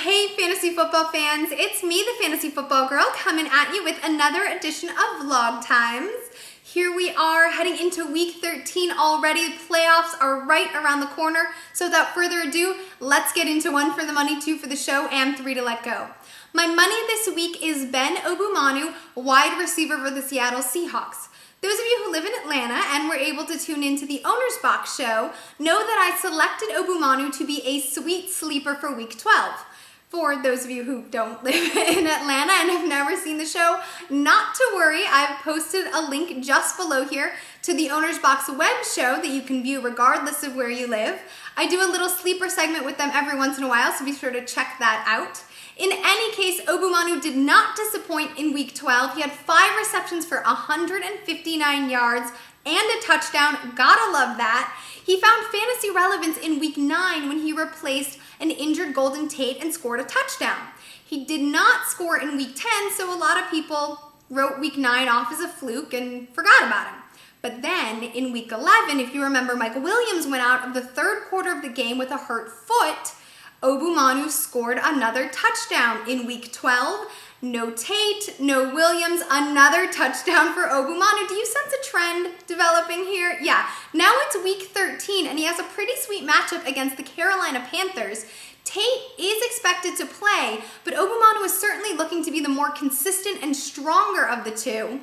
Hey fantasy football fans, it's me, the Fantasy Football Girl, coming at you with another edition of Vlog Times. Here we are heading into week 13 already. Playoffs are right around the corner. So without further ado, let's get into 1 for the money, 2 for the show, and 3 to let go. My money this week is Ben Ogumanu, wide receiver for the Seattle Seahawks. Those of you who live in Atlanta and were able to tune into the Owner's Box show know that I selected Ogumanu to be a sweet sleeper for week 12. For those of you who don't live in Atlanta and have never seen the show, not to worry, I've posted a link just below here to the Owner's Box web show that you can view regardless of where you live. I do a little sleeper segment with them every once in a while, so be sure to check that out. In any case, Ogumanu did not disappoint in week 12. He had 5 receptions for 159 yards and a touchdown. Gotta love that. He found fantasy relevance in week 9 when he replaced an injured Golden Tate and scored a touchdown. He did not score in week 10, so a lot of people wrote week 9 off as a fluke and forgot about him. But then in week 11, if you remember, Michael Williams went out of the third quarter of the game with a hurt foot. Ogumanu scored another touchdown in week 12. No Tate, no Williams, another touchdown for Ogumanu. Do you sense a trend developing here? Yeah, now it's week 13 and he has a pretty sweet matchup against the Carolina Panthers. Tate is expected to play, but Ogumanu is certainly looking to be the more consistent and stronger of the two.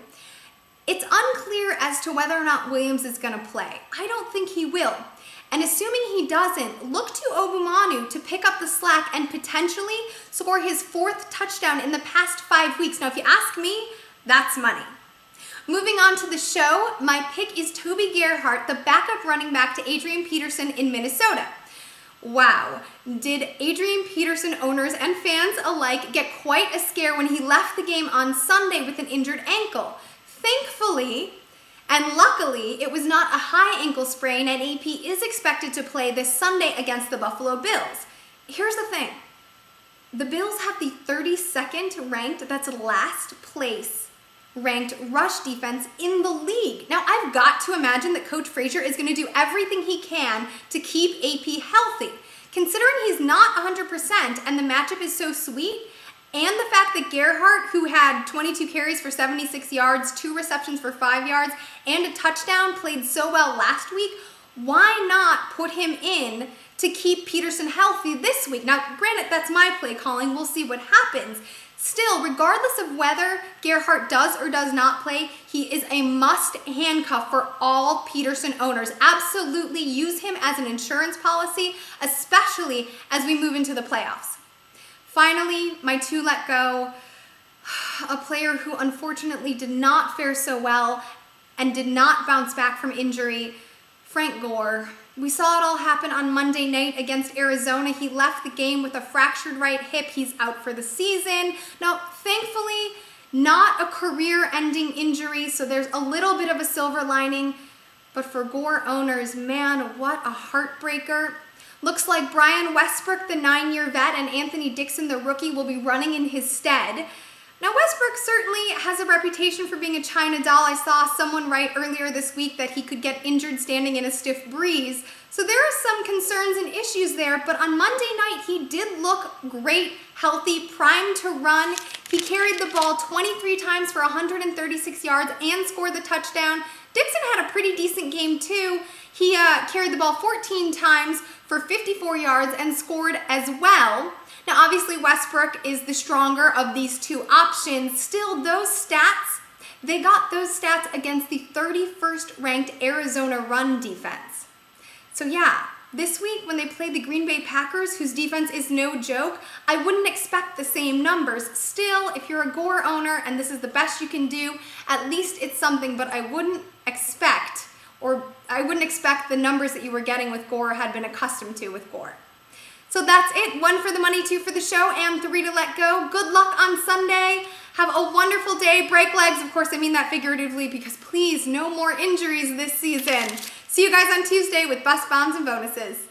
It's unclear as to whether or not Williams is going to play. I don't think he will. And assuming he doesn't, look to Ogumanu to pick up the slack and potentially score his 4th touchdown in the past 5 weeks. Now, if you ask me, that's money. Moving on to the show, my pick is Toby Gerhart, the backup running back to Adrian Peterson in Minnesota. Wow, did Adrian Peterson owners and fans alike get quite a scare when he left the game on Sunday with an injured ankle. Thankfully, and luckily, it was not a high ankle sprain and AP is expected to play this Sunday against the Buffalo Bills. Here's the thing. The Bills have the 32nd ranked, that's last place, ranked rush defense in the league. Now, I've got to imagine that Coach Frazier is going to do everything he can to keep AP healthy. Considering he's not 100% and the matchup is so sweet, and the fact that Gerhart, who had 22 carries for 76 yards, 2 receptions for 5 yards, and a touchdown, played so well last week, why not put him in to keep Peterson healthy this week? Now, granted, that's my play calling. We'll see what happens. Still, regardless of whether Gerhart does or does not play, he is a must handcuff for all Peterson owners. Absolutely use him as an insurance policy, especially as we move into the playoffs. Finally, my 2 let go, a player who unfortunately did not fare so well and did not bounce back from injury, Frank Gore. We saw it all happen on Monday night against Arizona. He left the game with a fractured right hip. He's out for the season. Now, thankfully, not a career-ending injury, so there's a little bit of a silver lining. But for Gore owners, man, what a heartbreaker. Looks like Brian Westbrook, the 9-year vet, and Anthony Dixon, the rookie, will be running in his stead. Now, Westbrook certainly has a reputation for being a China doll. I saw someone write earlier this week that he could get injured standing in a stiff breeze. So there are some concerns and issues there, but on Monday night, he did look great, healthy, primed to run. He carried the ball 23 times for 136 yards and scored the touchdown. Dixon had a pretty decent game too. He carried the ball 14 times for 54 yards and scored as well. Now, obviously, Westbrook is the stronger of these 2 options. Still, those stats, they got those stats against the 31st ranked Arizona run defense. So yeah, this week when they played the Green Bay Packers, whose defense is no joke, I wouldn't expect the same numbers. Still, if you're a Gore owner and this is the best you can do, at least it's something, but I wouldn't expect the numbers that you were getting with Gore had been accustomed to with Gore. So that's it. 1 for the money, 2 for the show, and 3 to let go. Good luck on Sunday. Have a wonderful day. Break legs. Of course, I mean that figuratively because please, no more injuries this season. See you guys on Tuesday with bust bombs and bonuses.